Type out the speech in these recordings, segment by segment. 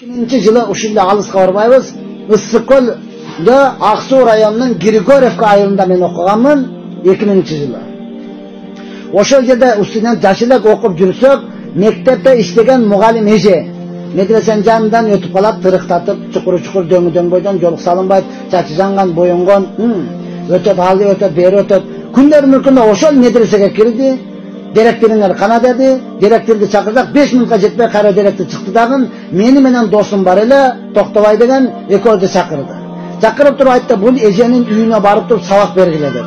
2000-жылы ушундай алыска барбайбыз. Ысыккөлдө Аксуу районунун Григорьевка айылында мен окуганмын 2000-жылы. Ошол жерде үстүнөн жаш элек окуп жүрсөк, мектепте иштеген мугалим эже медреsenин жанынан өтүп калат, тырыктатып, чукур-чукур дөңгөдөң бойдон жолук салынбайт, чачы жанган, боюнгон, өтөт, алы өтөт, бери өтөт. Күндөрдүн күндө ошол медресеге кирди. Директоруңар кана деди, директорду чакырдык, 5 минутка жетпей кайра директор чыкты дагы, мени менен досум бар эле, Токтобай деген экөөдү чакырды. Чакырып туруп айтты, бул эженин үйүнө барып туруп сабак бергиле деди.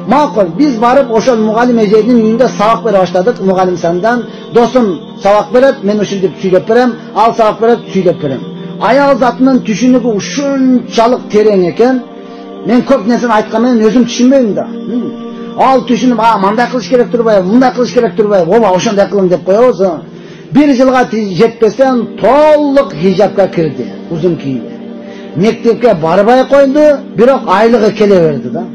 Макул, биз барып ошол мугалим эженин үйүндө сабак бере баштадык, мугалим сандан. Досум сабак берет, мен ушинтип сүйлөп берем, ал сабак берет, сүйлөп берем. Аял затынын түшүнүгү ушунчалык терең экен, мен көп нерсени айткан менен өзүм түшүнбөйм да. Ал түшүнүп, мындай кылыш керек турбайбы, мындай кылыш керек турбайбы, оба ошондой кылың деп коебуз. 1 жылга жетпестен толук хижапка кирди, узун кийди. Мектепке барбай койду, бирок айлыгы келе берди да.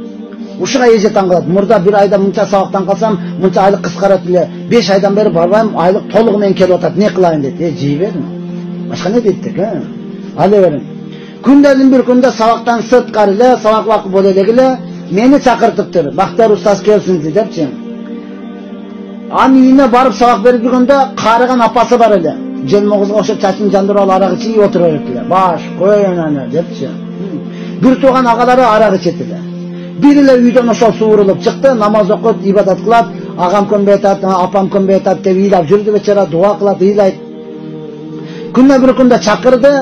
Ушуга эже таң калат. Мурда 1 айда мынча сабактан калсам, мынча айлык кыскарат эле. 5 айдан бери барбайм, айлык толугу менен келип атат. Не кылайын дейт? Жей бердим. Башка не дейт? Але берем. Күндөрдүн бир күндө сабактан сырткары эле, сабак убакыт боло эле мени чакыртыптыр. Бактар устаз келсинди депчи. Анын үйүнө барып сабак берип жүргөндө карыган апасы бар эле. Желме кызга окшоп чачын жандырып алып арак ичип отуруп эле. Баш коюн аны депчи. Бир тууган агалары арак ичет эле. Бир эле үйдөн ошол суурулуп чыкты, намаз окуп, ибадат кылат, агам көнбөй атат, апам көнбөй атат деп ыйлап жүрдү бечара, дуа кылат, ыйлайт. Күндө бир күндө чакырды.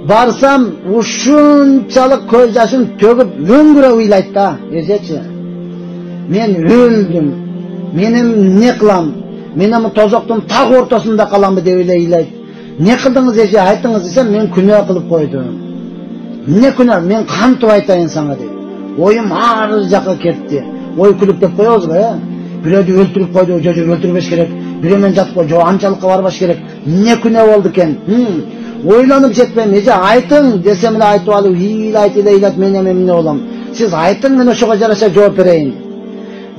Барсам, ушунчалык көз жашын төгүп, өңгүрө ыйлайт да, эжечи. Мен өлдүм. Менин не кылам? Мен тозоктун так ортосунда каламбы деп ыйлайт. Не кылдыңыз эже, айтыңыз десем, мен күнөө кылып койдум. Не күнөө? Мен кантип айтайын сага дейт. Оюм ар жака кетти. Ой күлүп деп коебузго, бирөөдү өлтүрүп койду, жожо өлтүрбөш керек. Бирөө менен жатып кой, жо анчалыкка барбаш керек. Не күнөө болду экен? Ойланып жетпейм, эже айтың десем эле айтып алып, ыйлайт, мен эмне болом. Сиз айтың, мен ошого жараша жооп берейин.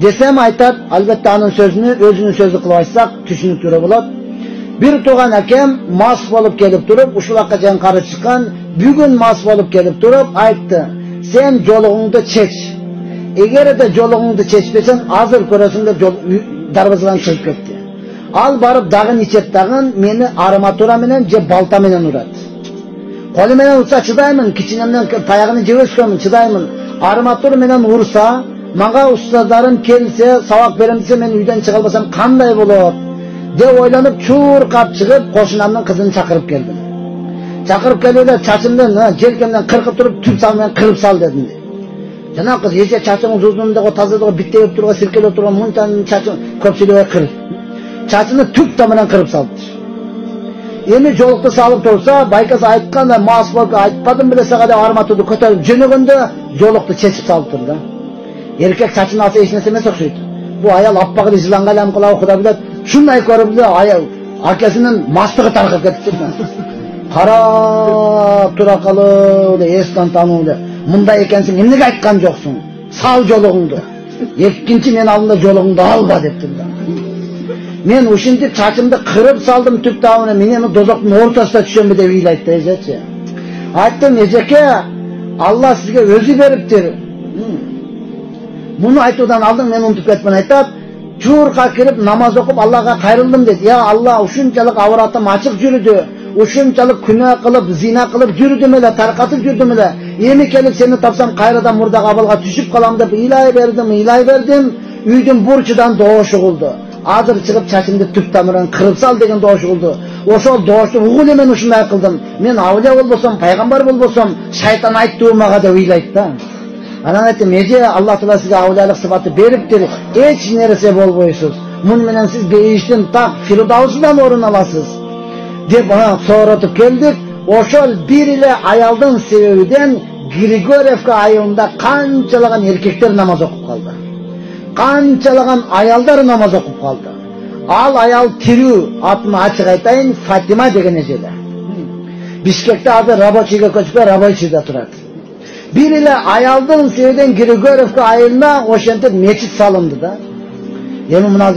Десем айтат, албетте анын сөзүнү өзүнүн сөзү кылып айтсак, түшүнүктүүрөөк болот. Бир тууган акем мас болуп келип туруп, ушул акка жайын кары чыккан, бүгүн мас болуп келип туруп айтты: "Сен жолугуңду чеч. Эгерде жолугуңду чечпесең, азыр көрөсүң" деп дарбазадан чыгып кетти. Ал барып дагын ичет дагын, мени арматура менен же балта менен урат. Колу менен урса чыдаймын, кичинемден таягын жеп өскөнмүн, чыдаймын. Арматура менен урса, мага устаздарым келсе, сабак берем десе, мен үйдөн чыга албасам кандай болот деп ойлонуп, чуркап чыгып, кошунамдын кызын чакырып келдим. Чакырып келип эле чачымдан, желкемден кыркып туруп, түп сал менен кырып сал дедим. Жана кыз, эже чачыңыз узун деп тазалап биттеп турган, сиркелеп турган, мынтан чачың көп сүйлөбөй кыр. Чачыны түп тамыран кырып салды. Эми жолукту салып турса, байкасы айтканда мас болуп айтпадым беле сага деп арматурду көтөрүп жөнөгөндө жолукту чечип салып турду. Эркек чачын алса эч нерсе эмес окшойт. Бу аял аппак эле жыланга алам кыла Кудай билет. Шундай көрүп эле аял акесинин мастыгы таркап кетти. Карап тура калып эле эстен тануу эле. Мындай экенсиң, эмнеге айткан жоксуң? Сал жолугуңду. Экинчи мен алдымда жолугуңду алба дептим да. Мен ушинтип чачымды кырып салдым түп тамырына, мен эми дозоктун ортосуна түшөмбү деп ыйлайт да эжечи. Айттым, эжеке, Алла сизге өзү бериптир. Муну айтуудан алдын мен унутуп кетпен, айтат. Чурка кирип намаз окуп Аллага кайрылдым дейт. Я Алла, ушунчалык авратым ачык жүрдү. Ушунчалык күнөө кылып, зина кылып жүрдүм эле, таркатып жүрдүм эле. Эми келип сени тапсам кайрадан мурдагы абалга түшүп калам деп ыйлай бердим. Үйдүн бурчудан доош угулду. Азыр чыгып чачымды түп тамырын кырып сал деген доош угулду. Ошол доошду угул мен ушундай кылдым. Мен авлия болбосом, пайгамбар болбосом, шайтан айттыбы мага деп ыйлайт да. Анан айттым, эже, Алла Таала сизге авлиялык сыфаты бериптир, эч нерсе болбойсуз. Муну менен сиз бейиштин так Фирдаусудан орун аласыз. Деп сооротуп келдик. Ошол бир эле аялдын себебинен Григорьевка айылында канчалаган эркектер намаз окуп калды. Канчалаган аялдар намаз окуп калды. Ал аял тирүү, атын ачык айтайын, Фатима деген эжеле. Бишкекте азыр рабочийге көчүп, рабочийда турат. Бир эле аялдын себебинен Григорьевка айылына ошентип мечит салынды да. Эми мына